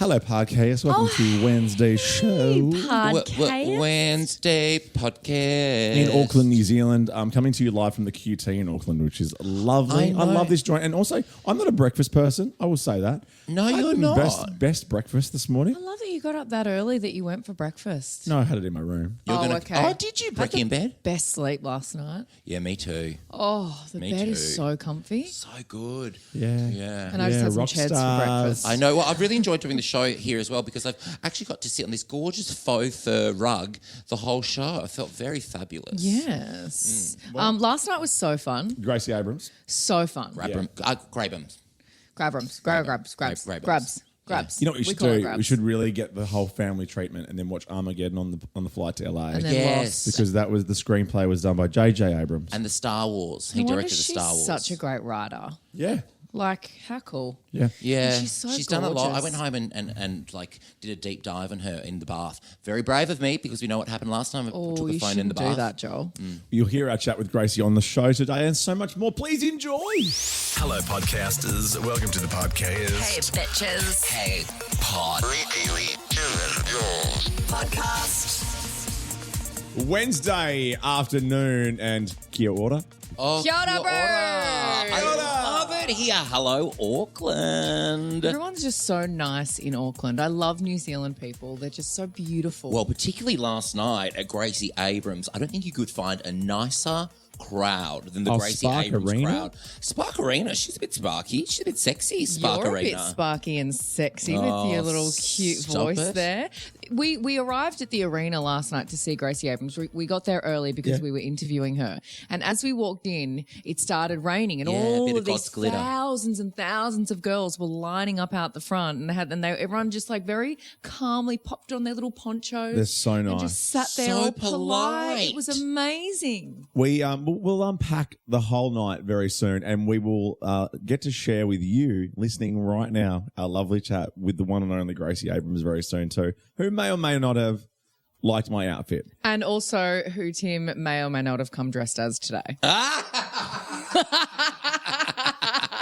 Hello, podcast. Welcome to Wednesday's show. Wednesday podcast. In Auckland, New Zealand. I'm coming to you live from the QT in Auckland, which is lovely. I love this joint. And also, I'm not a breakfast person. I will say that. No, I you're had not. Best breakfast this morning. I love that you got up that early that you went for breakfast. No, I had it in my room. Okay. Oh, did you break in bed? Best sleep last night. Yeah, me too. Oh, the Me bed too. is so comfy. So good. Yeah. Yeah. And I just had some rock cheds for stars. breakfast. I know. Well, I've really enjoyed doing the show here as well because I've actually got to sit on this gorgeous faux fur rug the whole show. I felt very fabulous. Yes. Last night was so fun. Gracie Abrams. So fun. Grab them. Grabs. You know what we should call it do? grabs. We should really get the whole family treatment and then watch Armageddon on the flight to LA. And then Yes. Ross. Because that was the screenplay was done by J.J. Abrams. And the Star Wars. He No wonder directed the Star Wars. She's such a great writer. Yeah. Like, how cool. Yeah. Yeah, And she's so done a lot. I gorgeous. went home and like did a deep dive on her in the bath. Very brave of me because we know what happened last time. I Oh, took the you phone in the shouldn't bath. do that, Joel. You'll hear our chat with Gracie on the show today and so much more. Please enjoy. Hello, podcasters. Welcome to the podcast. Hey, bitches. Hey, pod. Podcast. Wednesday afternoon and kia ora. Oh, Kia ora, bro. I love it here. Hello, Auckland. Everyone's just so nice in Auckland. I love New Zealand people. They're just so beautiful. Well, particularly last night at Gracie Abrams, I don't think you could find a nicer crowd than the Gracie Spark Abrams Arena? crowd. Spark Arena, she's a bit sparky. She's a bit sexy, Spark You're Arena. a bit sparky and sexy with your little cute stop voice it. there. We arrived at the arena last night to see Gracie Abrams. We got there early because we were interviewing her. And as we walked in, it started raining and Yeah, a all bit of of God's these glitter. thousands and thousands of girls were lining up out the front and everyone just like very calmly popped on their little ponchos. They're so And nice. just sat there So all polite. polite. It was amazing. We'll unpack the whole night very soon, and we will get to share with you, listening right now, our lovely chat with the one and only Gracie Abrams very soon too, who may or may not have liked my outfit. And also who Tim may or may not have come dressed as today.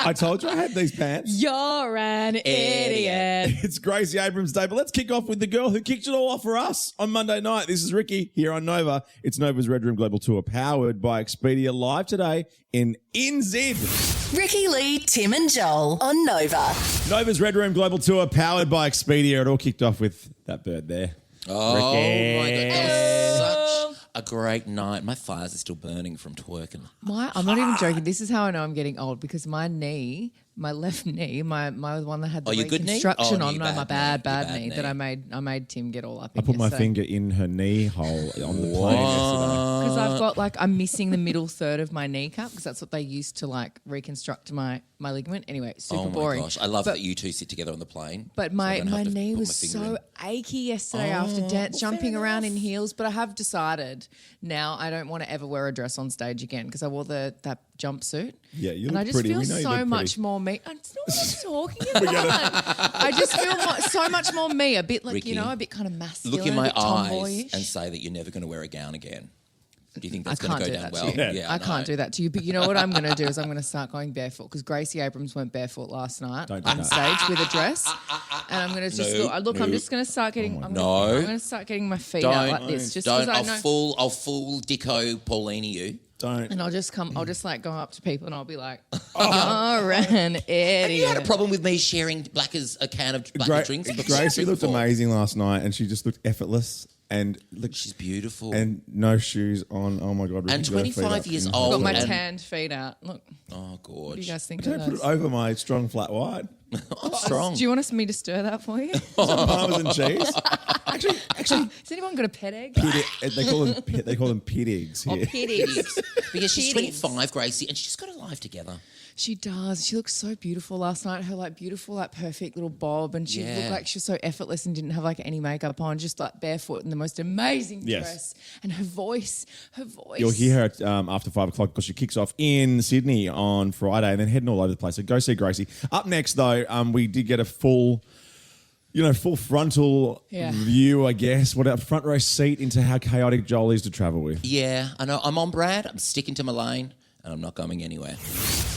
I told you I had these pants. You're an idiot. It's Gracie Abrams Day, but let's kick off with the girl who kicked it all off for us on Monday night. This is Ricki here on Nova. It's Nova's Red Room Global Tour, powered by Expedia, live today in NZ. Ricki, Lee, Tim and Joel on Nova. Nova's Red Room Global Tour, powered by Expedia. It all kicked off with that bird there. Oh, Ricki. my God. That was such a great night. My fires are still burning from twerking. I'm not even joking. This is how I know I'm getting old because my knee, my left knee, my one that had the your good knee? reconstruction Oh, on, your no, my bad bad knee. knee that I made Tim get all up in. I put my finger in her knee hole on the plane yesterday. because I've got I'm missing the middle third of my kneecap because that's what they used to reconstruct my ligament. Anyway, super Oh, my boring. gosh. I love that you two sit together on the plane. But so I my don't have to knee put was my finger so in. achy yesterday after dance, jumping around in heels. But I have decided now I don't want to ever wear a dress on stage again because I wore that jumpsuit. Yeah, you and look I just pretty. feel We know you so look much pretty. more me. It's not what I'm talking about. I just feel so much more me. A bit Ricki, a bit kind of masculine. Look in a my bit eyes tomboyish. and say that you're never going to wear a gown again. Do you think I that's going can't to do go down that well? to you. I can't know. do that to you. But you know what I'm going to do is I'm going to start going barefoot because Gracie Abrams went barefoot last night Don't do on that. stage with a dress, and I'm going to just I'm just going to start getting. I'm going to start getting my feet out like this. Just don't. because I know. I'll full Dicko Paulini you. Don't. And I'll just go up to people and I'll be like, "You're an idiot." You had a problem with me sharing a can of black drinks. Gracie looked before. amazing last night, and she just looked effortless. And look, She's beautiful. and no shoes on. Oh my god! Ricki, And got her feet 25 up years in- old. I've got my and- tanned feet out. Look, Oh, what do you gorge. guys think Don't of put it those? over my strong flat white. I'm strong. Do you want me to stir that for you? Parmesan cheese. Actually, Has anyone got a pet egg? they call them pit eggs here. Oh, pet eggs. Because she's Kitties. 25, Gracie, and she's got her life together. She does. She looked so beautiful last night. Her beautiful, perfect little bob, and she looked like she was so effortless and didn't have any makeup on, just barefoot in the most amazing Yes. dress. And her voice. You'll hear her after 5 o'clock because she kicks off in Sydney on Friday and then heading all over the place. So go see Gracie. Up next, though, we did get a full frontal view, I guess. What a front row seat into how chaotic Joel is to travel with. Yeah, I know. I'm on Brad. I'm sticking to my lane. and I'm not going anywhere.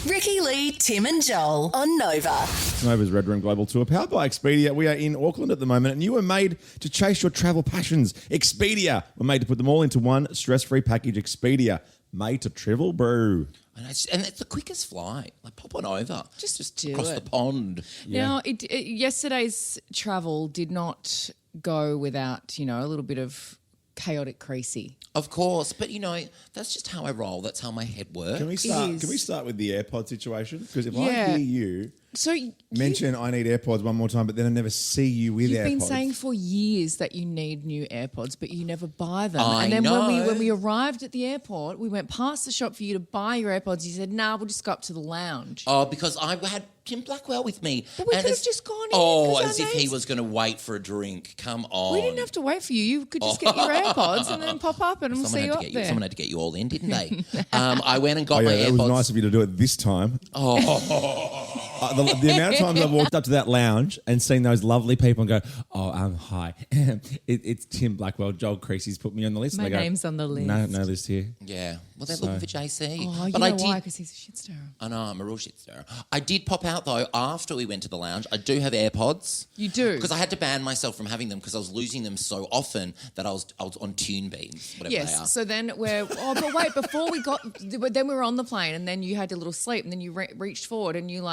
Ricki, Lee, Tim and Joel on Nova. Nova's Red Room Global Tour, powered by Expedia. We are in Auckland at the moment, and you were made to chase your travel passions. Expedia were made to put them all into one stress-free package. Expedia, made to travel, bro. And it's the quickest flight. Like, pop on over. Just do across it. the pond. Now, yesterday's travel did not go without, a little bit of chaotic Gracie. Of course, but that's just how I roll. That's how my head works. Can we start with the AirPod situation? Because if I Yeah. hear you So mention I need AirPods one more time, but then I never see you with You've AirPods. been saying for years that you need new AirPods, but you never buy them. I and then know. when we arrived at the airport, we went past the shop for you to buy your AirPods. You said, "Nah, we'll just go up to the lounge." Oh, because I had Tim Blackwell with me. But we And could have it's- just gone in, Oh, 'cause our as if he names- was going to wait for a drink. Come on. We didn't have to wait for you. You could just get your AirPods and then pop up and we'll see you up there. Someone had to get you all in, didn't they? I went and got Oh, my yeah, it AirPods. was nice of you to do it this time. The amount of times I've walked up to that lounge and seen those lovely people and go, hi. It's Tim Blackwell. Joel Creasy's put me on the list. My and they go, name's on the list. No list here. Yeah. Well, they're looking for JC. Oh, you but know I why? did. Because he's a shit stirrer. I know, I'm a real shit stirrer. I did pop out, though, after we went to the lounge. I do have AirPods. You do? Because I had to ban myself from having them because I was losing them so often that I was on tune beams, whatever they are. Yes. So then but wait, before we then we were on the plane and then you had a little sleep and then you reached forward and you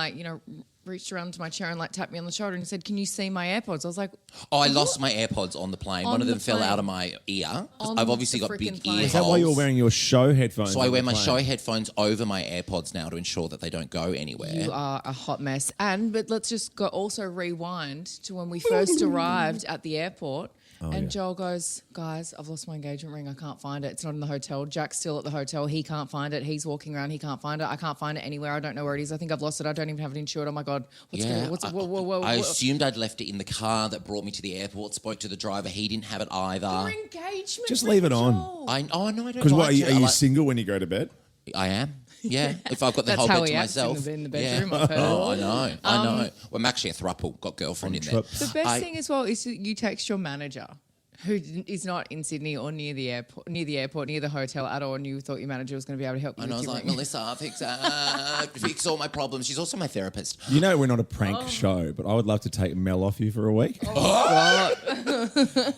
reached around to my chair and tapped me on the shoulder and said, "Can you see my AirPods?" I was like, Oh, I lost my AirPods on the plane. One of them fell out of my ear. On I've obviously the got big frickin' ear plane. Is that why you're wearing your show headphones? So I on wear the my plane? show headphones over my AirPods now to ensure that they don't go anywhere. "You are a hot mess." But let's just also rewind to when we first arrived at the airport. Joel goes, "Guys, I've lost my engagement ring. I can't find it. It's not in the hotel. Jack's still at the hotel. He can't find it. He's walking around. He can't find it. I can't find it anywhere. I don't know where it is. I think I've lost it. I don't even have it insured. Oh my God. I assumed I'd left it in the car that brought me to the airport, spoke to the driver. He didn't have it either. Your engagement Just ring, leave it on. Joel. I know, I don't Because like are you it. single when you go to bed? I am. Yeah, if I've got the That's whole how bed he to acts myself. in the bedroom, Yeah. I've heard. Oh, I know. Well, I'm actually a throuple. Got girlfriend in there. The best thing as well is that you text your manager, who is not in Sydney or near the airport, near the hotel at all, and you thought your manager was going to be able to help you. And I with was your like, ring. Melissa, fix all my problems. She's also my therapist. You know we're not a prank show, but I would love to take Mel off you for a week.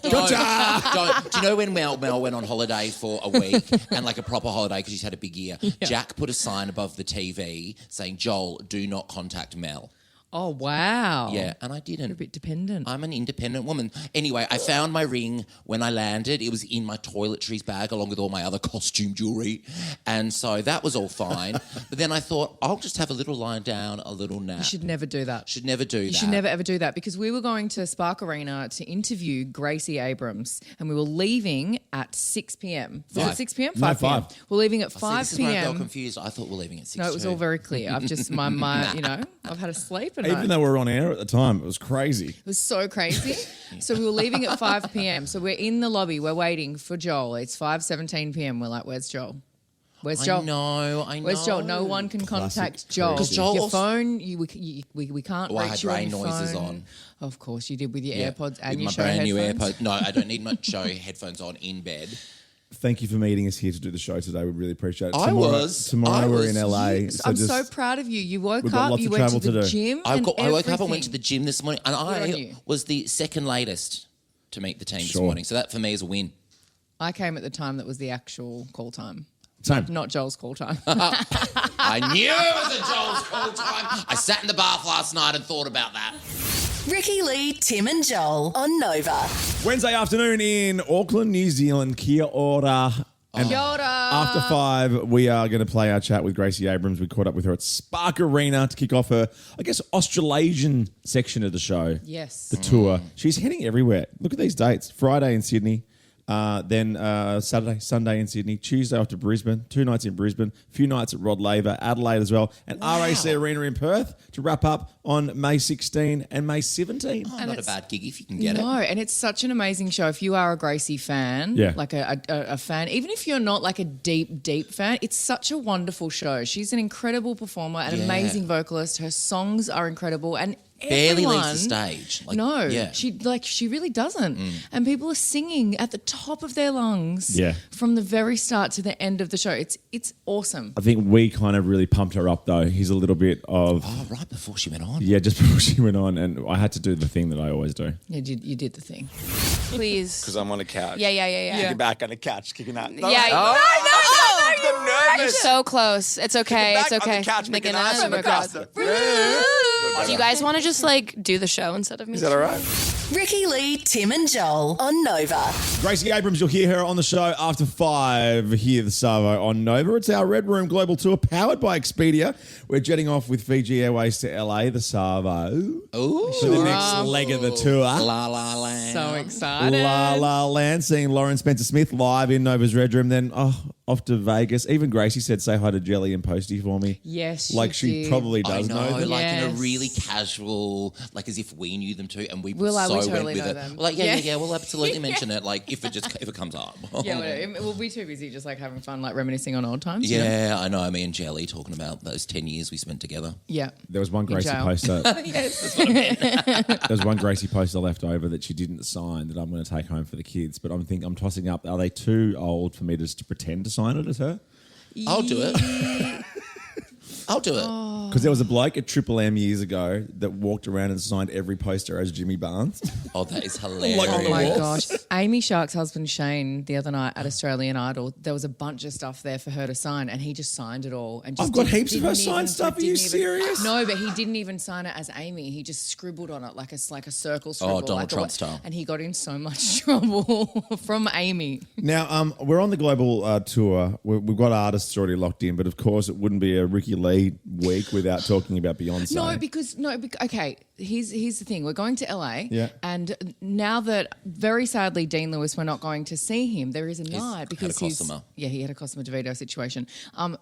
Don't. Do you know when Mel went on holiday for a week and like a proper holiday because she's had a big year? Yeah. Jack put a sign above the TV saying, "Joel, do not contact Mel." Oh wow! Yeah, and I didn't. You're a bit dependent. I'm an independent woman. Anyway, I found my ring when I landed. It was in my toiletries bag along with all my other costume jewellery. And so that was all fine. But then I thought, I'll just have a little lie down, a little nap. You should never do that. Should never do that. You should never ever do that because we were going to Spark Arena to interview Gracie Abrams and we were leaving at 6 p.m. Was it 6 p.m? 5 p.m. 5. We're leaving at See, 5 this is where I got p.m. confused. I thought we're leaving at 6 No, it was all very clear. I've just I've had a sleep and Even though we were on air at the time, it was crazy. it was so crazy. So we were leaving at 5 p.m. So we're in the lobby. We're waiting for Joel. It's 5:17 p.m. We're like, "Where's Joel? Where's Joel? I know. Where's Joel? No one can contact Joel. Because Joel your also- phone, we can't Oh, I reach had you on rain your noises phone. on. Of course you did with your Yeah, AirPods and with your my show brand new headphones. AirPods. No, I don't need my show headphones on in bed. Thank you for meeting us here to do the show today. We really appreciate it. I was. Tomorrow we're in LA. I'm so proud of you. You woke We've got up, lots you of went to travel the to do. gym. I woke up and went everything. to the gym this morning, and on I you. was the second latest to meet the team this Sure. morning. So that for me is a win. I came at the time that was the actual call time. Same. Not Joel's call time. I knew it was a Joel's call time. I sat in the bath last night and thought about that. Ricki, Lee, Tim and Joel on Nova. Wednesday afternoon in Auckland, New Zealand. Kia ora. And Yoda. after 5, we are going to play our chat with Gracie Abrams. We caught up with her at Spark Arena to kick off her, I guess, Australasian section of the show. Yes. The tour. She's heading everywhere. Look at these dates. Friday in Sydney. Then Saturday, Sunday in Sydney, Tuesday off to Brisbane, 2 nights in Brisbane, a few nights at Rod Laver, Adelaide as well, and RAC Arena in Perth to wrap up on May 16 and May 17. Oh, not a bad gig if you can get it. No, and it's such an amazing show. If you are a Gracie fan, Yeah. like a fan, even if you're not like a deep fan, it's such a wonderful show. She's an incredible performer, an Yeah. amazing vocalist. Her songs are incredible. And barely everyone. leaves the stage. Like, No, yeah. she really doesn't. And people are singing at the top of their lungs from the very start to the end of the show. It's awesome. I think we kind of really pumped her up, though. He's a little bit of... Oh, right before she went on. Yeah, just before she went on, and I had to do the thing that I always do. Yeah, you did the thing. Please. Because I'm on the couch. Yeah. Kicking back on the couch, kicking out. No, Yeah. no, Oh, I'm you're nervous. so close. It's okay. Back It's on okay. the couch, making Making eyes eyes across across. the... Do you guys want to just like do the show instead of me? Is that all right? Ricki Lee, Tim and Joel on Nova. Gracie Abrams, you'll hear her on the show after 5 here the Savo on Nova. It's our Red Room Global Tour powered by Expedia. We're jetting off with Fiji Airways to LA, the Savo, Ooh. for the next leg of the tour. La La Land. So excited. La La Land, seeing Lauren Spencer-Smith live in Nova's Red Room, then off to Vegas. Even Gracie said, say hi to Jelly and Posty for me. Yes, Like she did. probably I does know, them. like in a Yes. really casual, like as if we knew them too, and we Well, so we went totally with know it. them. We're like, Yeah. yeah, we'll absolutely mention it. Like if it comes up. Yeah, we'll be too busy just like having fun, like reminiscing on old times. you know? Yeah, I know. Me and Jelly talking about those 10 years we spent together. Yeah. There was one Gracie jail. poster. Yes. There was one Gracie poster left over that she didn't sign that I'm going to take home for the kids. But I'm tossing up. Are they too old for me just to pretend to sign it as her? I'll do it. I'll do it. Because there was a bloke at Triple M years ago that walked around and signed every poster as Jimmy Barnes. Oh, that is hilarious. Like on the Oh my wall. gosh. Amy Shark's husband Shane the other night at Australian Idol, there was a bunch of stuff there for her to sign and he just signed it all. And just I've got didn't- heaps of her didn't signed even- stuff. Are you didn't even- serious? No, but he didn't even sign it as Amy. He just scribbled on it like a circle scribble. Donald like Trump style. And he got in so much trouble from Amy. Now, we're on the global tour. We've got artists already locked in, but of course it wouldn't be a Ricki Lee week without talking about Beyoncé. Okay. Here's the thing. We're going to LA, Yeah. and now that very sadly Dean Lewis, we're not going to see him. There is a night because had a Cosimo. he had a Cosimo DeVito situation.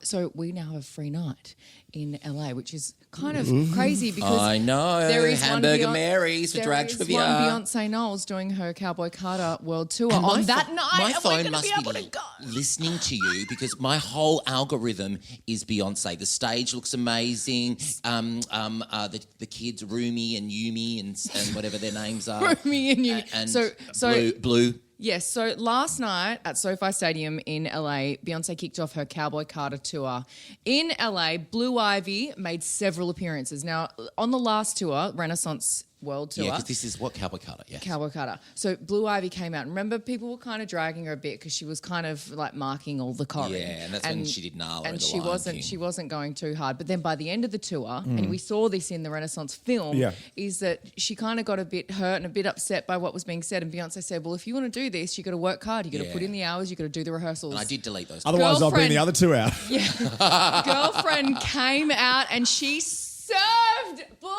So we now have a free night in LA, which is kind of crazy because I know. there is Hamburger one Marys for there drag is trivia. one Beyonce Knowles doing her Cowboy Carter World Tour And on my that pho- night. My and we're phone gonna must be able to go. listening to you because my whole algorithm is Beyonce. The stage looks amazing. The kids, Rumi and Yumi and whatever their names are. Rumi and Yumi. And So Blue. Yes, so last night at SoFi Stadium in LA, Beyonce kicked off her Cowboy Carter tour. In LA, Blue Ivy made several appearances. Now, on the last tour, Renaissance World Tour. Yeah, because this is what Cowboy Carter, yes. Cowboy Carter. So Blue Ivy came out. Remember, people were kind of dragging her a bit because she was kind of like marking all the choreo. Yeah, and that's when she did Nala and in The she Lion wasn't King. she wasn't going too hard. But then by the end of the tour, and we saw this in the Renaissance film, Yeah. is that she kind of got a bit hurt and a bit upset by what was being said. And Beyonce said, "Well, if you want to do this, you got to work hard. You got to Yeah. put in the hours. You got to do the rehearsals." And I did delete those. Otherwise, I'll bring Girlfriend. the other two out. Girlfriend came out and she served. Blue.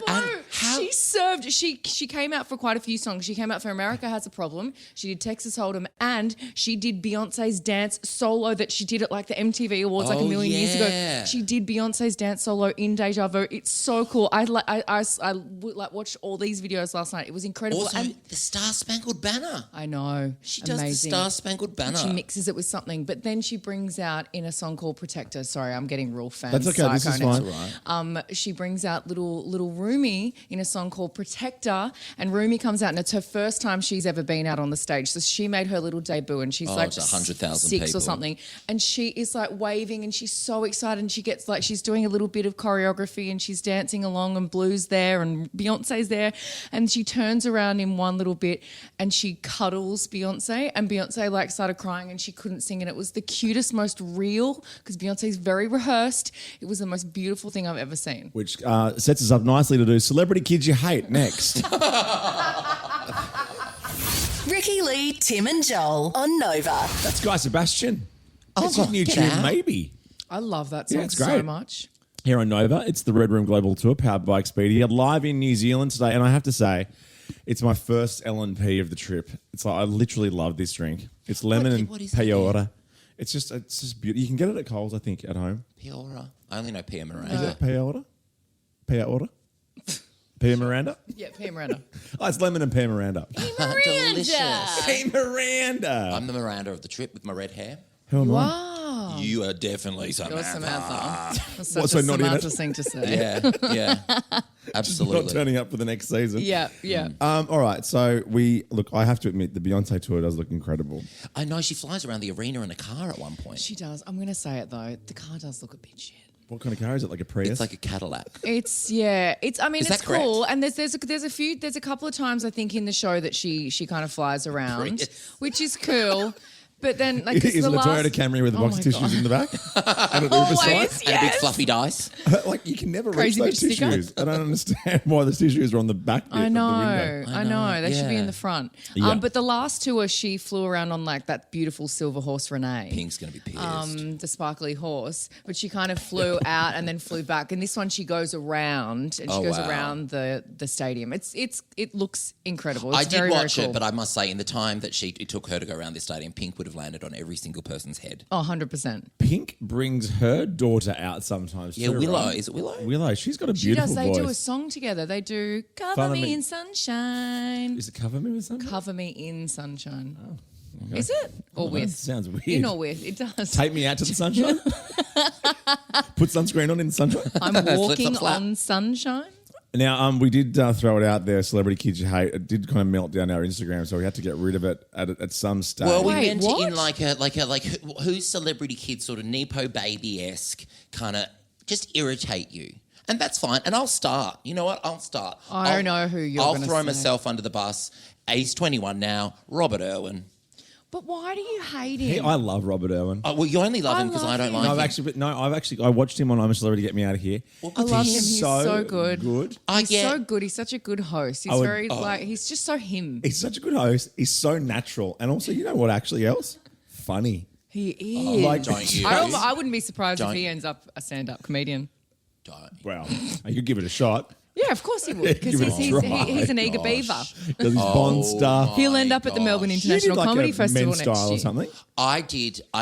And how- She served. She came out for quite a few songs. She came out for America Has a Problem. She did Texas Hold'em, and she did Beyonce's dance solo that she did at like the MTV Awards like a million years ago. yeah. She did Beyonce's dance solo in Deja Vu. It's so cool. I watched all these videos last night. It was incredible. Also, and the Star Spangled Banner. I know. She does Amazing. the Star Spangled Banner. She mixes it with something, but then she brings out in a song called Protector. Sorry, I'm getting real fan. That's okay. This is psycho fine. now. She brings out little Rumi in a song called Protector, and Rumi comes out, and it's her first time she's ever been out on the stage. So she made her little debut, and she's like to 100,000 6 people. or something, and she is like waving, and she's so excited, and she gets like she's doing a little bit of choreography, and she's dancing along, and Blue's there, and Beyonce's there, and she turns around in one little bit, and she cuddles Beyonce, and Beyonce like started crying, and she couldn't sing, and it was the cutest, most real, because Beyonce's very rehearsed. It was the most beautiful thing I've ever seen. Which sets us up nicely to do Celebrity Kids You Hate next. Ricki Lee, Tim and Joel on Nova. That's Guy Sebastian. Oh, It's his new get tune, out. Maybe. I love that Yeah, song it's so great. much. Here on Nova, it's the Red Room Global Tour powered by Expedia, live in New Zealand today. And I have to say, it's my first L&P of the trip. It's like I literally love this drink. It's lemon and what is it peyote. It's just beautiful. You can get it at Coles, I think, at home. Piora. I only know Pia Miranda. Is it peyote? Peyote? Pia Miranda? Yeah, Pia Miranda. Oh, it's lemon and Pia Miranda. Delicious. Pia Miranda. I'm the Miranda of the trip with my red hair. Who am I? Wow. You are definitely You're Samantha. Samantha. That's such What, so a not in it? Samantha thing to say. Yeah. Absolutely. Not turning up for the next season. Yeah. All right. So I have to admit, the Beyonce tour does look incredible. I know she flies around the arena in a car at one point. She does. I'm going to say it though. The car does look a bit shit. What kind of car is it? Like a Prius? It's like a Cadillac. It's I mean, Is it's that correct? cool. And there's a couple of times I think in the show that she kind of flies around, Prius. which is cool. But then, like, Is the it a last... Toyota Camry with Oh box my tissues God. in the back? And an Uber Always, side? And a big fluffy dice. Like, you can never Crazy reach those bitch sticker. tissues. I don't understand why the tissues are on the back bit I of the window. know. They should be yeah. in the front. Yeah. But the last tour, she flew around on like that beautiful silver horse Renee. Pink's going to be pissed. The sparkly horse, but she kind of flew out and then flew back. And this one, she goes around and she goes wow. around the stadium. It looks incredible. It's I did very, watch very it, cool. but I must say, in the time that it took her to go around this stadium, Pink would have landed on every single person's head. Oh, 100%. Pink brings her daughter out sometimes Yeah, too, Willow. right? Is it Willow? Willow. She's got a She beautiful does. They voice. do a song together. They do "Cover Follow Me Me. in Sunshine." Is it Cover Me with something? Cover Me in Sunshine. Is it or That with? sounds weird. In or with? It does. Take me out to the sunshine? Put sunscreen on in the sunshine? I'm walking flap. on sunshine. Now, we did throw it out there, Celebrity Kids You Hate. It did kind of melt down our Instagram, so we had to get rid of it at some stage. Well, we Wait, meant what? it in like who's celebrity kid sort of Nepo baby-esque kind of just irritate you. And that's fine. And I'll start. You know what? I'll start. I know who you're I'll gonna throw say. myself under the bus. He's 21 now. Robert Irwin. But why do you hate Hey, him? I love Robert Irwin. Oh, well, you only love I him because love I don't him. like No, him. I watched him on I'm a Celebrity, Get Me Out of Here. I love him. He's so good. Good. He's so good. He's such a good host. He's very he's just so him. He's such a good host. He's so natural. And also, you know what actually else? Funny. He is. Like, Don't you? I wouldn't be surprised if Don't- he ends up a stand-up comedian. Well, you could give it a shot. Yeah, of course he would, because Give it a try. he's an eager Gosh. beaver. Does his Bond stuff. He'll end up at the Melbourne You did International like Comedy a Festival Men's next Style year. or something. I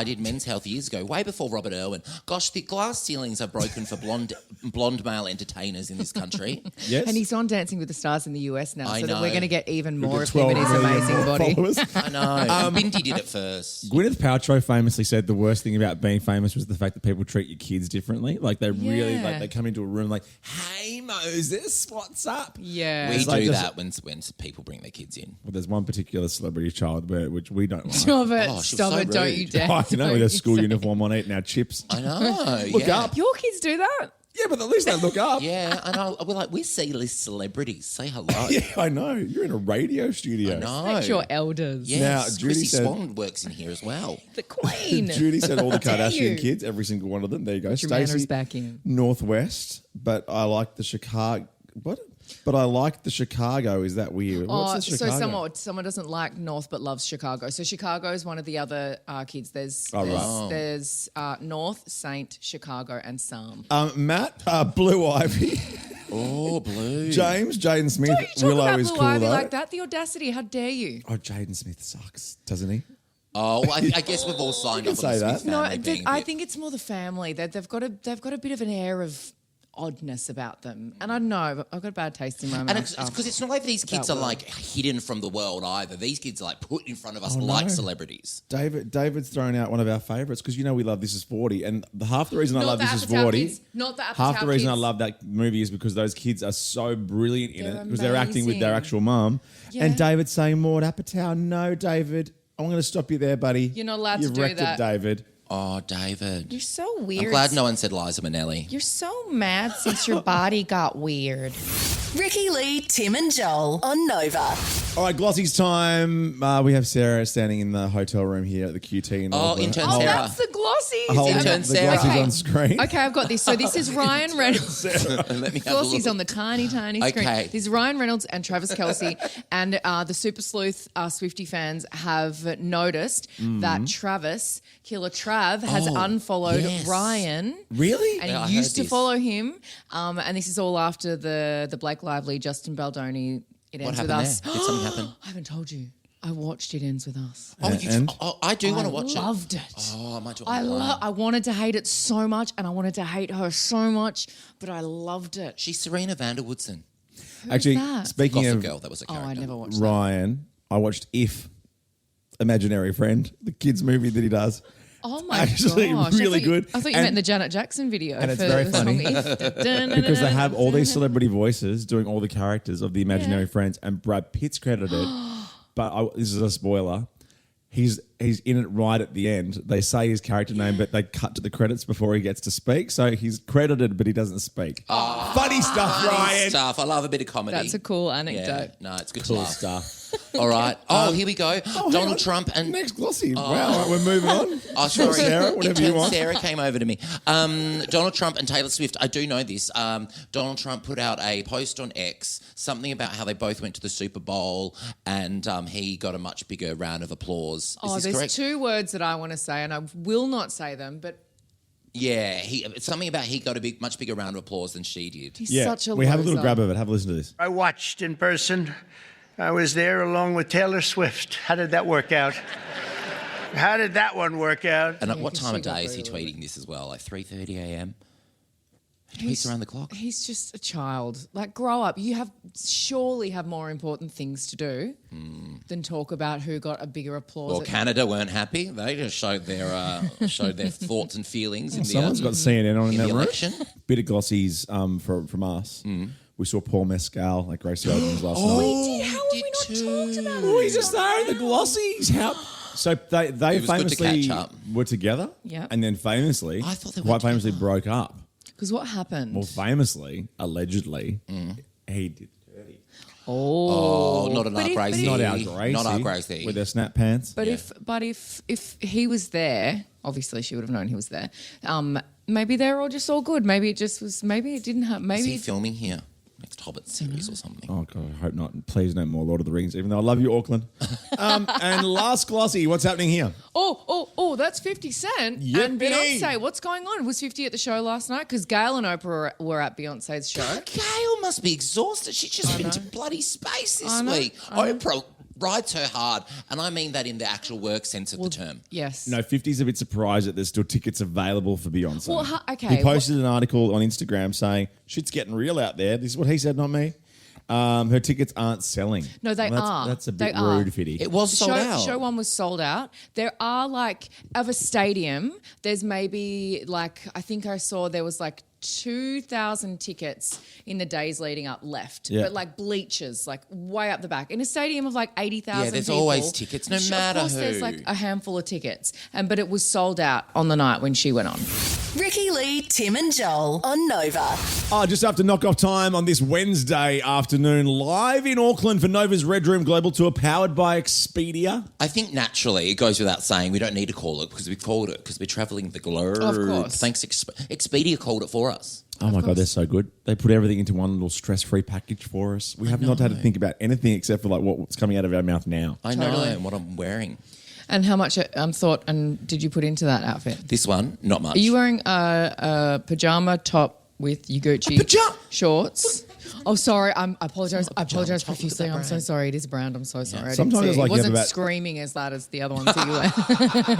did Men's Health years ago, way before Robert Irwin. Gosh, the glass ceilings are broken for blonde male entertainers in this country. Yes. And he's on Dancing with the Stars in the US now, I so that know. we're going to get even We've more got of him and his 12 million amazing more body. followers. I know. Bindi did it first. Gwyneth Paltrow famously said the worst thing about being famous was the fact that people treat your kids differently. Like they really, Yeah. like they come into a room like, "Hey Moses, what's up?" Yeah. We It's do like just- that when people bring their kids in. Well, there's one particular celebrity child which we don't like. Stop it. Oh, she was Stop so it. Don't rude. you dare. Oh, you know, with Don't a school you uniform on, eating our chips. I know. Look yeah. up. Your kids do that? Yeah, but at least they look up. Yeah, I know. We're C-list celebrities. Say hello. Yeah, I know. You're in a radio studio. No. That's your elders. Yes, Now, Judy Chrissy said- Swan works in here as well. The Queen. Judy said all the How dare Kardashian you. kids, every single one of them. There you go. Your manners Stacey, back in. Northwest, but I like the Chicago. What? But I like the Chicago. Is that weird? What's the So Chicago? someone doesn't like North but loves Chicago. So Chicago is one of the other kids. There's right. there's North, Saint, Chicago, and Psalm. Matt, Blue Ivy, Oh, blue. James, Jaden Smith, Don't you talk Willow about is Blue cool Ivy though. like that? The audacity! How dare you? Oh, Jaden Smith sucks, doesn't he? Oh, well, I guess we've all signed up say on the that. Smith family being a I bit- think it's more the family that they've got a bit of an air of oddness about them, and I don't know, but I've got a bad taste in my mouth. And it's because it's not like these kids are About Will. like hidden from the world either. These kids are like put in front of us Oh, like no. celebrities. David's thrown out one of our favourites because you know we love This Is 40, and half the reason I Not love the This Is Apatow 40, kids. Not the half the Apatow reason I kids. love that movie is because those kids are so brilliant in They're it because they're acting with their amazing. actual mum. Yeah. And David's saying, "Maud Apatow, no, David, I'm going to stop you there, buddy. You're not allowed to You've do wrecked that." it, David." Oh, David. You're so weird. I'm glad no one said Liza Minnelli. You're so mad since your body got weird. Ricki Lee, Tim and Joel on Nova. All right, Glossy's time. We have Sarah standing in the hotel room here at the QT. And Oh, intern Oh, Sarah. that's the glossies. Holding Intern up the Sarah. Glossy's Okay. on screen. Okay, I've got this. So this is Ryan Reynolds. Let me have a Glossies look. on the tiny screen. Okay. This is Ryan Reynolds and Travis Kelce. And the Super Sleuth Swiftie fans have noticed that Travis, Killer Trav, has unfollowed yes. Ryan. Really? And Yeah, I he used heard to this. follow him. And this is all after the Blake Lively, Justin Baldoni, It What Ends With happened Us. there? Did something happen? I haven't told you. I watched It Ends With Us. Oh, And? I do want to watch it. Loved it. Oh, I might do it. I wanted to hate it so much, and I wanted to hate her so much, but I loved it. She's Serena Vanderwoodson. Actually, that? speaking Gossip of Girl. That was a Oh, character. I never watched that. Ryan, I watched If, Imaginary Friend, the kids movie that he does. Oh my Actually, gosh. really I good. thought you meant the Janet Jackson video. And it's for very the funny. song If. Because they have all these celebrity voices doing all the characters of the imaginary friends, and Brad Pitt's credited. But this is a spoiler. He's in it right at the end. They say his character name, but they cut to the credits before he gets to speak. So he's credited, but he doesn't speak. Funny stuff, Ryan. Stuff. I love a bit of comedy. That's a cool Yeah, anecdote. no, it's good Cool to laugh. stuff. All right. Here we go. hang Donald on. Trump and Next glossy. Wow, all right, we're moving on. Oh, sorry. Sarah, whatever you want. Sarah came over to me. Donald Trump and Taylor Swift. I do know this. Donald Trump put out a post on X, something about how they both went to the Super Bowl and he got a much bigger round of applause. Is this There's correct? 2 words that I want to say, and I will not say them, but Yeah, it's something about he got a much bigger round of applause than she did. he's Yeah, such a we have a little loser. grab of it. Have a listen to this. I watched in person. I was there along with Taylor Swift. How did that work out? How did that one work out? And at what 'cause time she of got day is he really tweeting this as well? Like 3:30 a.m.? He tweets around the clock? He's just a child. Like, grow up. You surely have more important things to do than talk about who got a bigger applause. Well, Canada weren't happy. They just showed their thoughts and feelings in Someone's the got CNN on in in that the room. election. Bit of glossies from us. We saw Paul Mescal, like Gracie Abrams last night. How have we not talked about Oh, it? he's just there in the glossies. How? So they It was good to famously catch up. were together, Yep. and then famously, I thought they were quite famously broke up. Because what happened? Well, famously, allegedly, he did dirty. Oh, not an But our if- Gracie. Not our Gracie. Not our Gracie. With their snap pants. But if he was there, obviously she would have known he was there. Maybe they're all good. Maybe it just was. Maybe it didn't have. Is Maybe he filming here? Next Hobbit series or something. Oh, God, I hope not. Please no more Lord of the Rings, even though I love you, Auckland. And last glossy, what's happening here? Oh, that's 50 Cent and Yippee. Beyonce. What's going on? Was 50 at the show last night? Because Gail and Oprah were at Beyonce's show. Gail must be exhausted. She's just been to bloody space this week. Oprah rides her hard, and I mean that in the actual work sense of the term. Yes. No, 50's a bit surprised that there's still tickets available for Beyonce. Well, okay, He posted an article on Instagram saying, shit's getting real out there. This is what he said, not me. Her tickets aren't selling. No, they are. That's a bit They are. rude, Fiddy. It was sold out. Show 1 was sold out. There are of a stadium, there's maybe I think I saw there was 2,000 tickets in the days leading up left. Yeah. But bleachers, way up the back. In a stadium of 80,000 Yeah, there's people, always tickets, no matter Of course who. there's a handful of tickets. But it was sold out on the night when she went on. Ricki Lee, Tim and Joel on Nova. Just after knock-off time on this Wednesday afternoon, live in Auckland for Nova's Red Room Global Tour, powered by Expedia. I think naturally it goes without saying we don't need to call it because we called it because we're travelling the globe. Of course. Thanks, Expedia called it for us. Oh my God, they're so good. They put everything into one little stress-free package for us. We have not had to think about anything except for what's coming out of our mouth now. I know and what I'm wearing. And how much thought and did you put into that outfit? This one, not much. Are you wearing a pajama top with your Gucci pajama- shorts? Oh, sorry. I apologise. I apologise profusely. I'm so sorry. It is a brand. I'm so sorry. I didn't Sometimes see it's it. like It you have wasn't about- screaming as loud as the other ones that you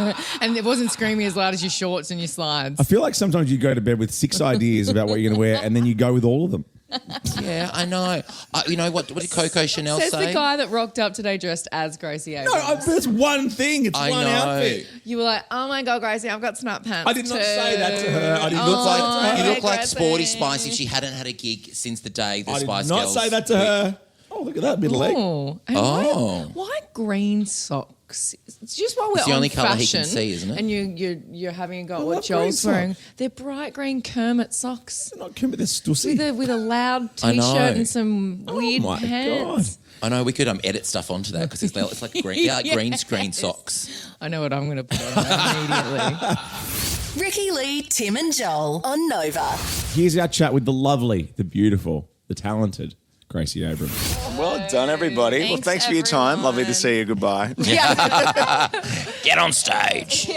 wear. And it wasn't screaming as loud as your shorts and your slides. I feel like sometimes you go to bed with 6 ideas about what you're going to wear, and then you go with all of them. Yeah, I know. You know what did Coco Chanel Says say? the guy that rocked up today dressed as Gracie Abrams. That's one thing. It's I one know. outfit. You were like, oh my God, Gracie, I've got snap pants. I did not too. say that to her. I did not Look say like, that to you her. look like Gracie. Sporty Spice if she hadn't had a gig since the day the I did Spice not Girls. say that to her. Oh, look at that middle leg. Oh, and why green socks? It's just while we're It's the on only colour he fashion, can see, isn't it? And you're having a go at I what love green Joel's wearing. socks. They're bright green Kermit socks They're not Kimber, they're stussy. with a loud I know. t-shirt and some weird my pants. I know we could edit stuff onto that because it's like green, green screen socks. I know what I'm going to put on immediately. Ricki Lee, Tim and Joel on Nova. Here's our chat with the lovely, the beautiful, the talented Gracie Abrams. Well done, everybody. Well, thanks for your time. Lovely to see you. Goodbye. Get on stage.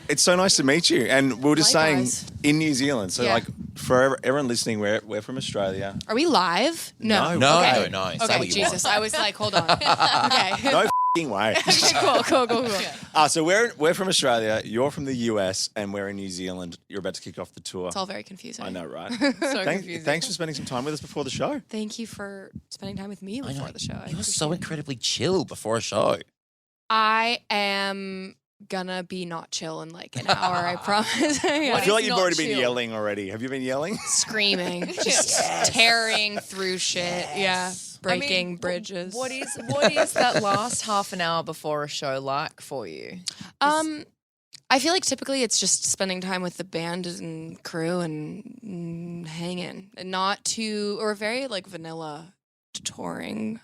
It's so nice to meet you. And we were just saying Likewise. in New Zealand. So, Yeah. for everyone listening, we're from Australia. Are we live? No. No, Okay. no. Say Okay, what you Jesus. want. I was like, hold on. Okay. No f***ing way. Cool. So we're from Australia. You're from the US, and we're in New Zealand. You're about to kick off the tour. It's all very confusing. I know, right? So confusing. Thanks for spending some time with us before the show. Thank you for spending time with me before the show. You were so incredibly chill before a show. I am gonna be not chill in like an hour, I promise. Yeah. I feel like you've not already been chill? yelling already. Have you been yelling? Screaming, just tearing through shit. Yeah. Breaking bridges. What is that last half an hour before a show like for you? I feel like typically it's just spending time with the band and crew and hanging, and not too, or very like vanilla touring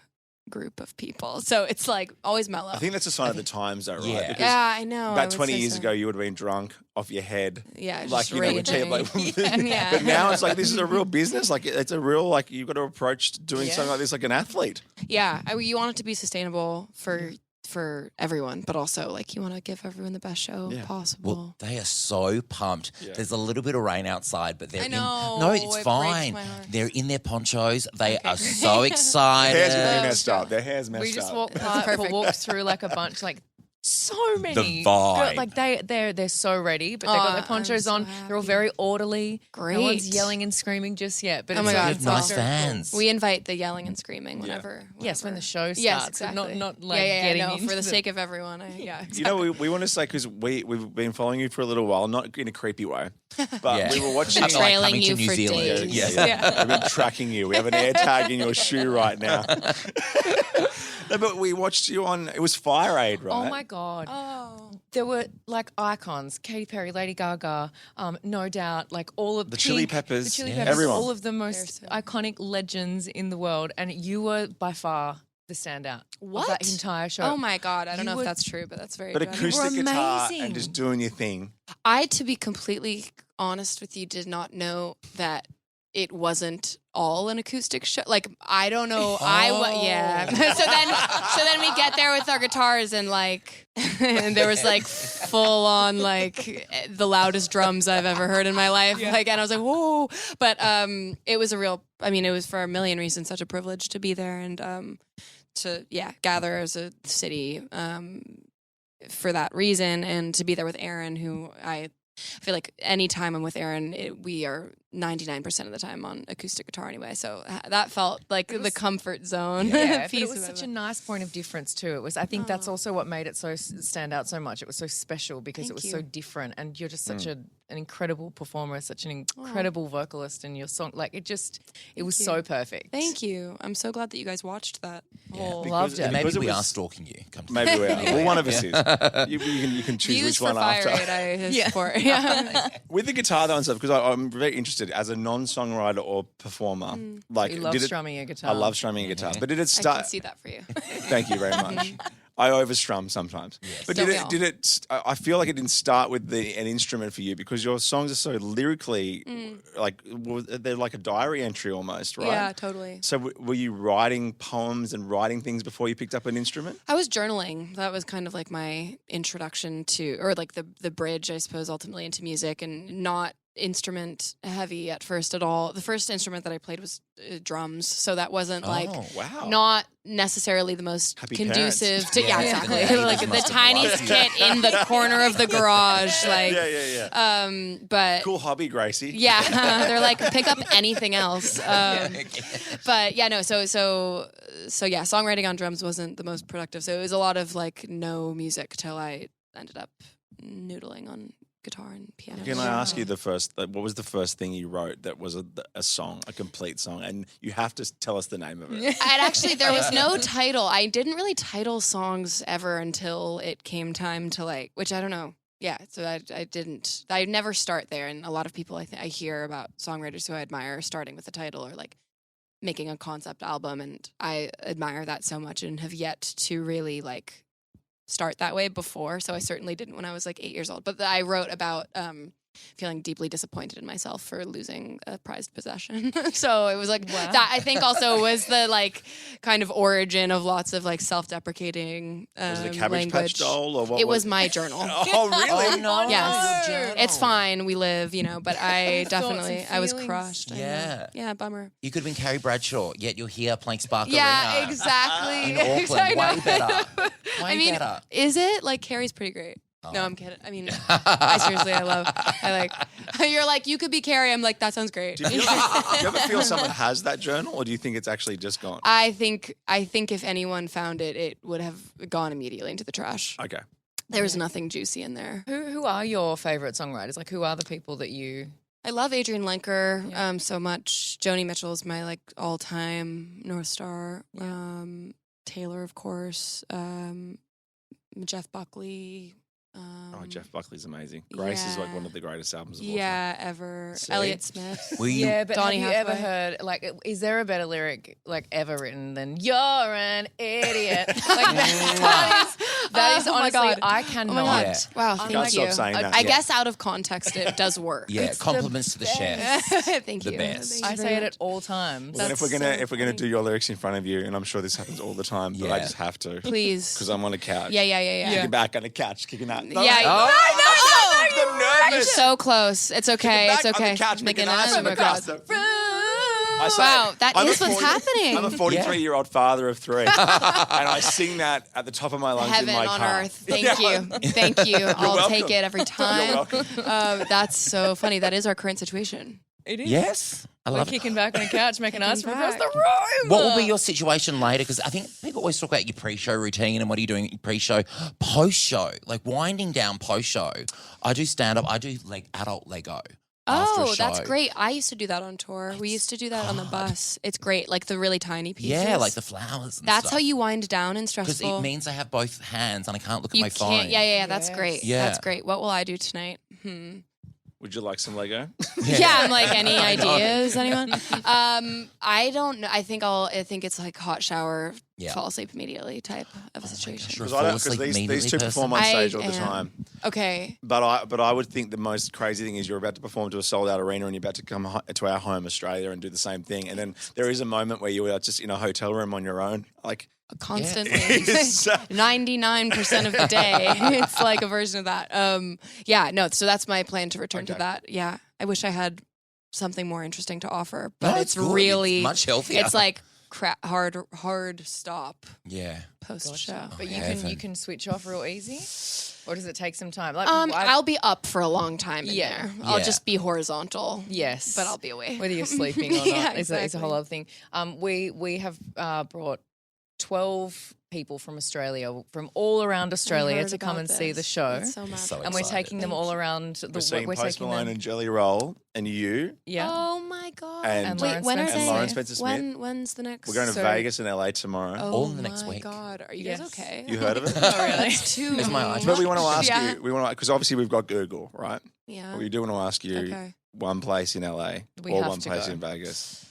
group of people. So it's like always mellow. I think that's a sign of the times, though, right? Yeah. Because Yeah, I know. I about would 20 say years so. ago, you would have been drunk off your head. Yeah, like just when raging. like, Yeah. But now it's like this is a real business. Like it's a real like you've got to approach doing something like this like an athlete. Yeah, you want it to be sustainable for everyone, but also like you want to give everyone the best show possible. Well, they are so pumped. Yeah. There's a little bit of rain outside, but they're I know, no, it's it breaks fine. my heart. They're in their ponchos. They are so excited. Their hair's really messed up. Their hair's messed We just up. walked through like a bunch, like so many. vibe. Like they're so ready, but they've got their ponchos I'm on. so They're all happy. very orderly. Great. No one's yelling and screaming just yet. But Oh it's my like, God, it's it's like nice very fans. We invite the yelling and screaming whenever. Yes, when the show starts. Yes, but exactly. Not like yeah, getting no, into for the sake of everyone. Yeah, exactly. You know, we want to say because we've been following you for a little while, not in a creepy way, but Yeah. we were watching. Been Like trailing coming to you New for Zealand. days. Yeah. We've been tracking you. We have an air tag in your shoe right now. No, but we watched you on. It was Fire Aid, right? Oh my God. Oh, There were like icons, Katy Perry, Lady Gaga, No Doubt, like all of The Chili Peppers, the Chili yeah. Peppers, Everyone. all of the most so iconic legends in the world, and you were by far the standout of that What? entire show. oh my God! I don't You know were- if that's true, but that's very. But good. acoustic guitar amazing. and just doing your thing. I, to be completely honest with you, did not know that it wasn't all an acoustic show. Like I don't know. Yeah. so then we get there with our guitars and like, and there was like full on like the loudest drums I've ever heard in my life. Like, and I was like, whoa. But it was a real. I mean, it was for a million reasons such a privilege to be there and to gather as a city for that reason and to be there with Aaron, who I feel like any time I'm with Aaron, we are 99% of the time on acoustic guitar anyway. So that felt like the comfort zone. Yeah, but piece it was of such a nice point of difference too. It was. I think that's also what made it so stand out so much. It was so special because Thank it was you. so different, and you're just such an incredible performer, such an incredible vocalist, and your song, like it was so perfect. Thank you. I'm so glad that you guys watched that. Oh, Because- loved it. and Maybe Because it we was- are stalking you. Come to Maybe we are. Well, one of us is. You can choose Views which for one Fire after. Aid, I support. Yeah. With the guitar though and stuff, because I'm very interested as a non-songwriter or performer. Like, You love did it, strumming a guitar. I love strumming a guitar, but did it I start? can see that for you. Thank you very much. I overstrum sometimes, but Don't we all? I feel like it didn't start with an instrument for you because your songs are so lyrically, like they're like a diary entry almost, right? Yeah, totally. So were you writing poems and writing things before you picked up an instrument? I was journaling. That was kind of like my introduction to, or like the bridge, I suppose, ultimately into music, and not instrument heavy at first at all. The first instrument that I played was drums, so that wasn't like wow. not necessarily the most Happy conducive parents. to Yeah, exactly the neighbors like the must have tiniest loved you. kit in the corner of the garage, like Yeah. but Cool hobby, Gracie. yeah, they're like pick up anything else. But yeah, no. So yeah, songwriting on drums wasn't the most productive. So it was a lot of like no music till I ended up noodling on guitar and piano. Can I ask you what was the first thing you wrote that was a song, a complete song? And you have to tell us the name of it. And actually, there was no title. I didn't really title songs ever until it came time to like, which I don't know. Yeah, so I didn't. I never start there, and a lot of people I hear about songwriters who I admire starting with a title or like making a concept album, and I admire that so much and have yet to really like start that way before. So I certainly didn't when I was like 8 years old. But I wrote about feeling deeply disappointed in myself for losing a prized possession. So it was like that. I think also was the like kind of origin of lots of like self-deprecating Was it a Cabbage language. Patch doll or what? It was my journal. Oh, really? no. Yes, it's fine. We live, but I definitely, I was feelings. crushed. I know. Yeah. Yeah, bummer. You could have been Carrie Bradshaw, yet you're here playing Spark Yeah, Arena. exactly. In Auckland. Way better. Way I mean, better. is it? Like, Carrie's pretty great. No, I'm kidding. I mean, I seriously, you're like, you could be Carrie. I'm like, that sounds great. Do you ever feel someone has that journal, or do you think it's actually just gone? I think if anyone found it, it would have gone immediately into the trash. Okay. There was nothing juicy in there. Who are your favourite songwriters? Like, who are the people that you... I love Adrian Lenker so much. Joni Mitchell is my like all-time North Star. Yeah. Taylor, of course. Jeff Buckley. Jeff Buckley's amazing. Grace is like one of the greatest albums of all time. Yeah, ever. See? Elliott Smith. Yeah, but Donny have you ever Hathaway. heard, like, is there a better lyric, like, ever written than "You're an idiot"? Like, that is Oh my honestly, God. I Oh cannot. my God. Yeah. Wow, Can't thank you. stop saying that. I guess out of context it does work. Yeah, compliments to the chef. Thank The you. best. Thank you I very say it much. at all times. And if we're That's gonna do your lyrics in front of you, and I'm sure this happens all the time, but I Yeah. just have to Please. because I'm on a couch. Yeah. Kicking back on the couch, kicking out. No, Yeah. no, You're I'm nervous. so close. It's okay. Back It's on okay. the couch, making Making eyes eyes from on across my the God. I say, Wow, that I'm is a what's 40 happening. I'm a 43-year-old father of 3, and I sing that at the top of my lungs Heaven in my on car. earth. Thank you. Thank you. I'll welcome. take it every time. You're welcome. That's so funny. That is our current situation. It is. Yes. I We're love it. kicking back on a couch, making eyes from across back. the room. What will be your situation later? Because I think people always talk about your pre-show routine and what are you doing pre-show, post-show, like winding down post-show. I do stand-up. I do like adult Lego. after a Oh, that's show. great. I used to do that on tour. We used to do that on the bus. It's great, like the really tiny pieces. Yeah, like the flowers. And That's stuff. how you wind down in Because stressful. it means I have both hands and I can't look at you my can't. phone. Yeah. That's great. Yeah. That's great. What will I do tonight? Would you like some Lego? Yeah, I'm like, any ideas, anyone? I don't know. I think it's like hot shower, Yeah. fall asleep immediately type of a situation. Sure. Because Fall asleep these immediately two person. perform on stage all the am. time. Okay. But I would think the most crazy thing is you're about to perform to a sold out arena and you're about to come to our home Australia and do the same thing, and then there is a moment where you are just in a hotel room on your own, like. Constantly. It's, 99% of the day. It's like a version of that. Yeah, no, so that's my plan to return to Okay. that. Yeah. I wish I had something more interesting to offer, but No, it's good. really It's much healthier. It's like hard stop Yeah. post show. But Heaven. you can switch off real easy, or does it take some time? Like, I'll be up for a long time in Yeah. there. I'll Yeah. just be horizontal. yes, But I'll be away. whether you're sleeping or not. Yeah, It's a exactly. whole other thing. We have brought 12 people from Australia, from all around Australia, heard to come about and see the this. show. That's so magical. So And we're excited. taking them all around the We're seeing we're Post taking Malone them. and Jelly Roll and you. Yeah. Oh my god! And Wait, when are Lawrence they? Spencer And Lauren Spencer Smith. When's the next? We're going to So- Vegas and LA tomorrow. Oh All in the next my week. god! Are you Yes. guys okay? You heard of it? Oh, really? It's too It's my eyes. But we want to ask Yeah. you. We want to because obviously we've got Google, right? Yeah. We do want to ask you Okay. one place in LA We or have one to place go. in Vegas.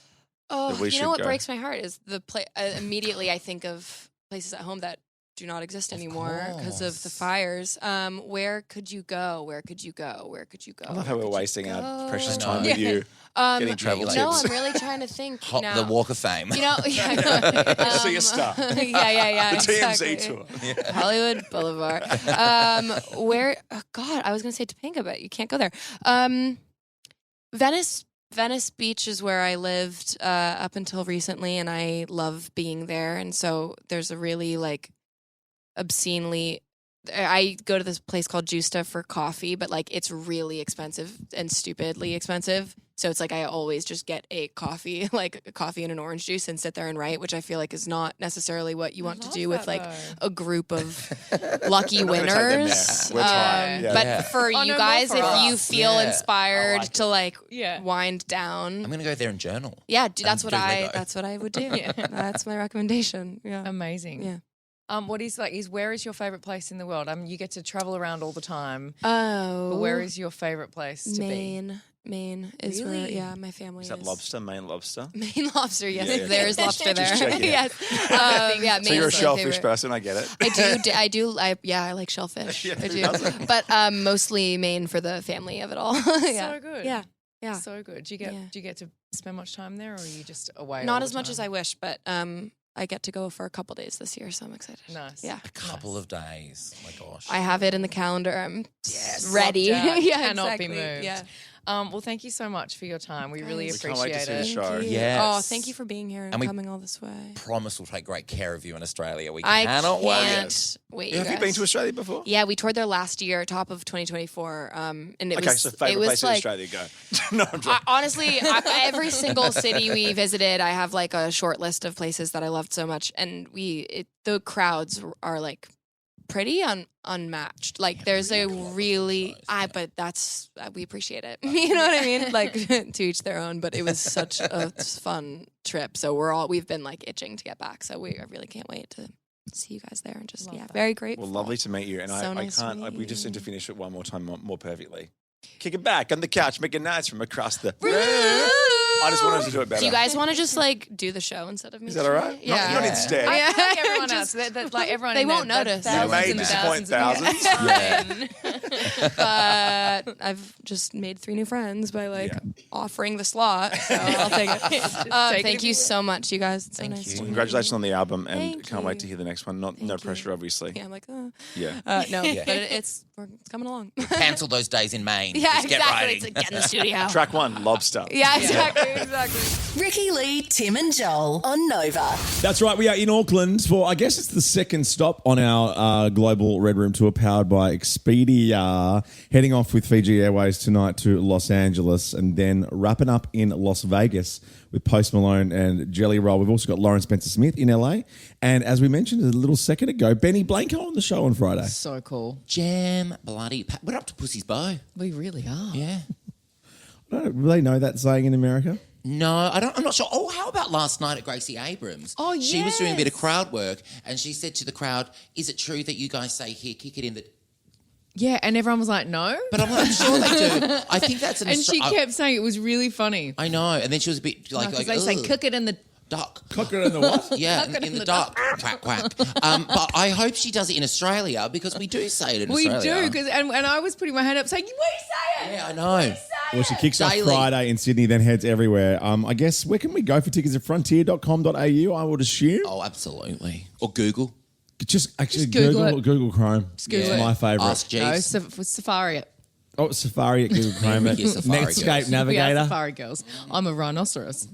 Oh, that we you should know what go. breaks my heart is the immediately I think of places at home that do not exist anymore because of the course. fires. Where could you go? Where could you go? Where could you go? I love how Where we're could you wasting our go? precious I time know. with you getting travel like- No, tips. I'm really trying to think Hop now. the Walk of Fame. You know, yeah, See a star. yeah. The TMZ exactly. tour. Hollywood Boulevard. Where? Oh God, I was gonna say Topanga, but you can't go there. Venice Beach is where I lived up until recently, and I love being there. And so there's a really like obscenely. I go to this place called Justa for coffee, but like it's really expensive and stupidly expensive. So it's like I always just get a coffee, like a coffee and an orange juice, and sit there and write, which I feel like is not necessarily what you want to love do with that, like though. a group of lucky We're not gonna take them winners. there. We're trying. Yeah. But Yeah. for Oh, you no, guys, more for if you us. feel Yeah. inspired to like Yeah. wind down, I'm going to go there and journal. yeah, that's and what do Lego. that's what I would do. Yeah. That's my recommendation. Yeah. Amazing. Yeah. What is where is your favorite place in the world? You get to travel around all the time. Oh, But where is your favorite place to be? Maine is where, Really? yeah, my family Is that lobster? Maine lobster? Maine lobster, yes. Yeah, yeah. There is lobster there. Just checking. yes. Yeah, So you're a Maine's my shellfish favorite. person. I get it. I like shellfish. Yeah, I who do. doesn't? But mostly Maine for the family of it all. Yeah. So good. Yeah. Yeah. So good. Do you get to spend much time there, or are you just away? Not all as the much as time? I wish, but I get to go for a couple days this year, so I'm excited. Nice. Yeah. A couple of days. Oh my gosh. I have it in the calendar. I'm ready. Locked out. Yeah, Cannot be exactly. moved. Yeah. Well, thank you so much for your time. We really We can't wait to appreciate see the it. show. Thank you. Yes. Oh, thank you for being here and, And we coming all this way. promise we'll take great care of you in Australia. We I cannot wait. can't wait. Have you guys. been to Australia before? Yeah, we toured there last year, top of 2024. And it Okay, was so it favorite was place in like Australia to go. No, I'm joking. honestly, every single city we visited, I have like a short list of places that I loved so much, and the crowds are like pretty unmatched. Like there's a really, but that's, we appreciate it. You know what I mean? Like to each their own, but it was such a fun trip. So we've been like itching to get back. So I really can't wait to see you guys there and just, very grateful. Well, lovely to meet you. And So I nice to can't, meet we just you. need to finish it one more time more perfectly. Kick it back on the couch, make it nice from across the... I just wanted to do it better. Do you guys want to just like do the show instead of me? Is that all right? Yeah. Not instead. I feel like everyone else, like everyone, They in won't there, notice. You may disappoint thousands. But I've just made 3 new friends by offering the slot, so I'll take it. Thank you so much, you guys. It's so nice. Well, congratulations on the album, and Thank can't wait you. to hear the next one. No pressure, obviously. Yeah, I'm like, Yeah. no, but it's coming along. Cancel those days in Maine. Yeah, Just get exactly. writing. It's like, get in the studio. Track 1, Lobster. Yeah, exactly. Ricki, Lee, Tim and Joel on Nova. That's right. We are in Auckland for, I guess it's the second stop on our global Red Room tour powered by Expedia. Heading off with Fiji Airways tonight to Los Angeles and then wrapping up in Las Vegas with Post Malone and Jelly Roll. We've also got Lauren Spencer Smith in LA. And as we mentioned a little second ago, Benny Blanco on the show on Friday. So cool. Jam, bloody... We're up to Pussy's Bow. We really are. Yeah. Do they know that saying in America? No, I'm not sure. Oh, how about last night at Gracie Abrams? Oh, She was doing a bit of yes. crowd work and she said to the crowd, is it true that you guys say, here, kick it in the... Yeah, and everyone was like, no. But I'm sure they do. I think that's an... And she kept saying it was really funny. I know. And then she was a bit like... Because they say, "Ugh, cook it in the... duck. Cook it in the what? Yeah, Cook it in the duck. Quack, quack. But I hope she does it in Australia because we do say it in We Australia. do, and I was putting my hand up saying, we say it. Yeah, I know. Well, she kicks Daily. off Friday in Sydney, then heads everywhere. I guess, where can we go for tickets? At frontier.com.au, I would assume. Oh, absolutely. Or Google. Just Google it. Google Chrome. Google It's it. my favourite. Ask No, Jeeves. Safari it. Oh, Safari at Google Chrome. Ricki is Safari Netscape girls. We are Navigator. Safari girls. I'm a rhinoceros.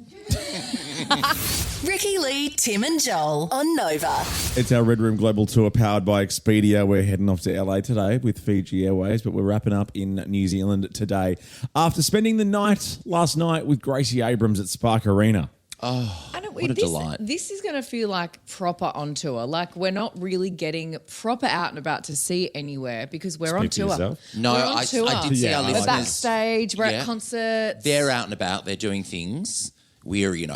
Ricki, Lee, Tim and Joel on Nova. It's our Red Room Global Tour powered by Expedia. We're heading off to LA today with Fiji Airways, but we're wrapping up in New Zealand today after spending the night last night with Gracie Abrams at Spark Arena. What a delight. This is going to feel like proper on tour. Like we're not really getting proper out and about to see anywhere because we're on Speak for tour. yourself. No, We're on I tour. did see Yeah, our I We're listeners. backstage. We're Yeah. at concerts. They're out and about. They're doing things. We were here,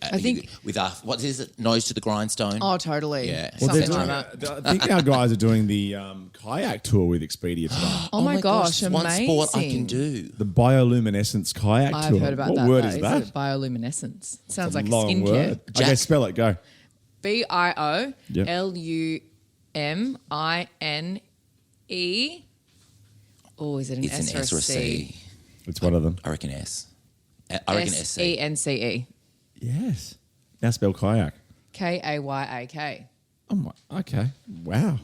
I think- with our, what is it, nose to the grindstone? Oh, totally. Yeah. Well, they're Something like doing- that. I think our guys are doing the kayak tour with Expedia today. Oh my gosh, it's one sport I can amazing. do. The bioluminescence kayak I've tour. heard about what that. word though. is that? It bioluminescence? Sounds like a long skincare. word. Okay, Jack. spell it. Go. BIOLUMINE. Oh, is it an It's S an or a S or a C? C. It's one of them. I reckon S. I reckon SC. SENCE. Yes. Now spell kayak. KAYAK. Oh my, okay. Wow.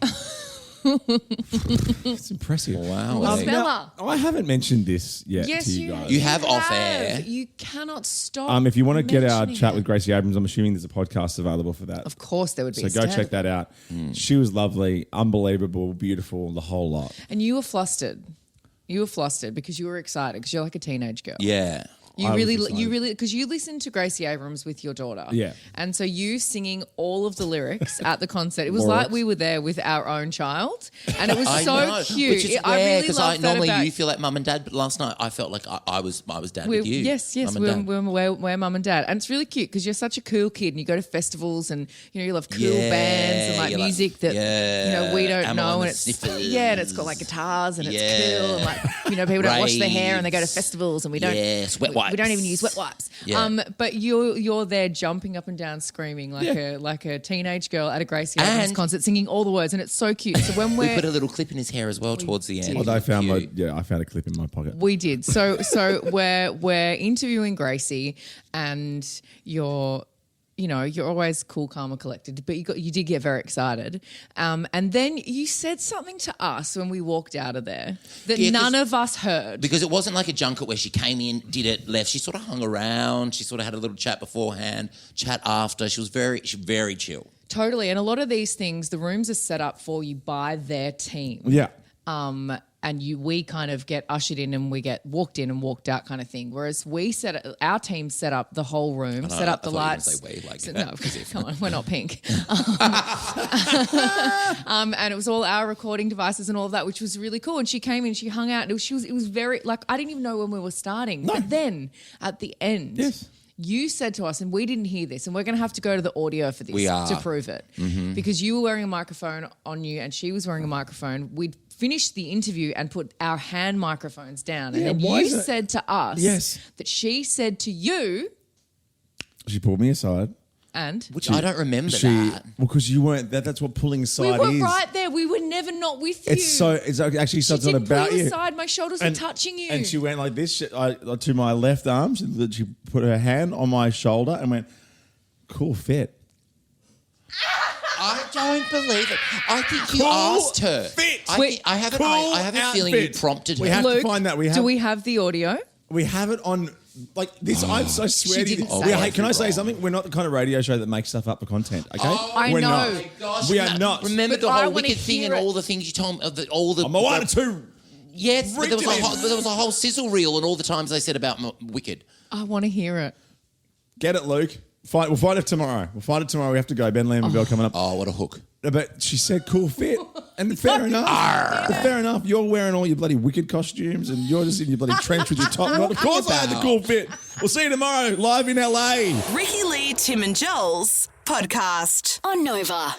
It's impressive. Wow. Well, Hey. Bella. I haven't mentioned this yet Yes, to you guys. You have off air. You cannot stop. If you want to get our mentioning chat it. with Gracie Abrams, I'm assuming there's a podcast available for that. Of course, there would be. So go check that out. Mm. She was lovely, unbelievable, beautiful, the whole lot. And you were flustered. You were flustered because you were excited because you're like a teenage girl. Yeah. You I was really, excited. because you listened to Gracie Abrams with your daughter. Yeah. And so you singing all of the lyrics at the concert. It was More like lyrics. we were there with our own child. And it was I so know, cute. Which is I rare really because love that normally about you feel like mum and dad, but last night I felt like I was dad with you. Yes, Mum and dad. we're mum and dad. And it's really cute because you're such a cool kid and you go to festivals and, you love cool Yeah, bands and like you're like, music that, yeah, we don't Amyl know. and And the it's, Sniffers. yeah, and it's got like guitars and it's Yeah. cool. And like, people don't wash their hair and they go to Raves. festivals and we don't, Yes, wet we don't even wipes. use wet wipes. Yeah. But you're there jumping up and down, screaming like a teenage girl at a Gracie Abrams And- concert, singing all the words, and it's so cute. So when We we're put a little clip in his hair as well towards the end. I found Cute. I found a clip in my pocket. we did. So we're interviewing Gracie, and you're always cool, calm, and collected, but you did get very excited. And then you said something to us when we walked out of there that Yeah, 'cause- none of us heard. Because it wasn't like a junket where she came in, did it, left. She sort of hung around. She sort of had a little chat beforehand, chat after. She was very chill. Totally. And a lot of these things, the rooms are set up for you by their team. Yeah. and we kind of get ushered in and we get walked in and walked out kind of thing. Whereas our team set up the whole room, set up the lights. No, come on, we're not Pink. And it was all our recording devices and all of that, which was really cool. And she came in, she hung out. It was very, like, I didn't even know when we were starting. No. But then at the end, yes, you said to us, and we didn't hear this, and we're going to have to go to the audio for this to prove it, because you were wearing a microphone on you and she was wearing a microphone. We'd finished the interview and put our hand microphones down. And then you said to us that she said to you... She pulled me aside. And? Which I don't remember that. Well, because you weren't there. That's what pulling aside is. We were right there. We were never not with you. It's actually she not about pull you. Aside. My shoulders were touching you. And she went like this to my left arm. She put her hand on my shoulder and went, cool fit. I don't believe it. I think you asked her. Fit. I have a feeling you prompted her. We have Luke, to find that. Do we have the audio? We have it on... Like this, I swear to you. Can I say something? We're not the kind of radio show that makes stuff up for content. Okay, I we're know. Not. Oh my gosh, we are not. Remember the whole Wicked thing and all the things you told me. All the. I'm a one or two. Yes, but there was a whole sizzle reel and all the times they said about Wicked. I want to hear it. Get it, Luke. We'll find it tomorrow. We have to go. Ben Lamb and Bell coming up. Oh, what a hook. But she said cool fit. And fair enough. Fair enough. You're wearing all your bloody Wicked costumes and you're just in your bloody trench with your top knot. Of course I had the cool fit. We'll see you tomorrow live in LA. Ricki Lee, Tim and Joel's podcast on Nova.